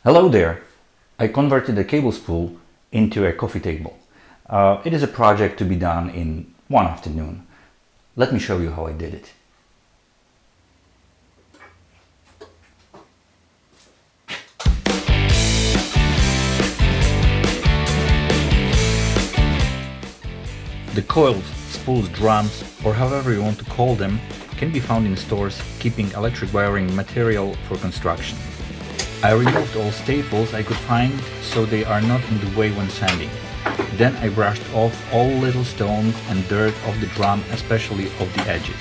Hello there! I converted a cable spool into a coffee table. It is a project to be done in one afternoon. Let me show you how I did it. The coils, spools, drums, or however you want to call them, can be found in stores keeping electric wiring material for construction. I removed all staples I could find so they are not in the way when sanding. Then I brushed off all little stones and dirt off the drum, especially of the edges.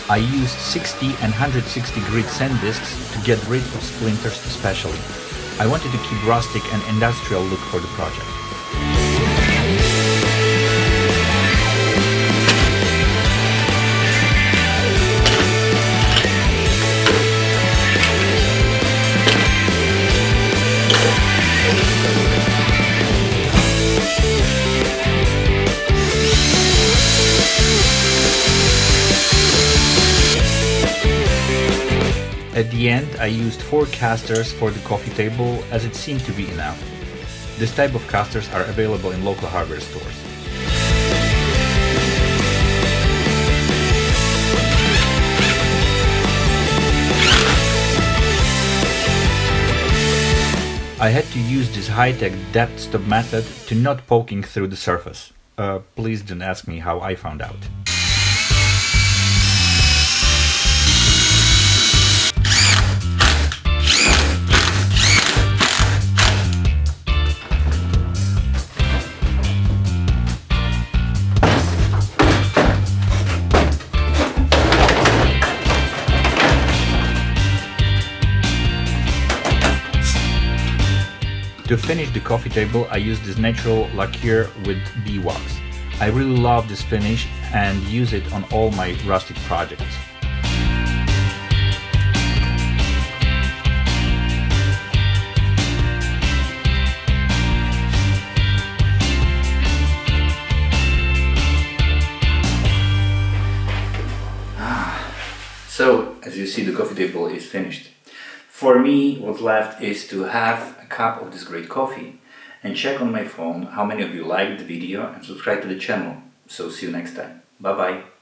I used 60 and 160 grit sand discs to get rid of splinters especially. I wanted to keep rustic and industrial look for the project. At the end, I used 4 casters for the coffee table as it seemed to be enough. This type of casters are available in local hardware stores. I had to use this high-tech depth stop method to not poking through the surface. Please don't ask me how I found out. To finish the coffee table, I used this natural lacquer with bee wax. I really love this finish and use it on all my rustic projects. So, as you see, the coffee table is finished. For me, what's left is to have a cup of this great coffee and check on my phone how many of you liked the video and subscribe to the channel. So see you next time. Bye bye.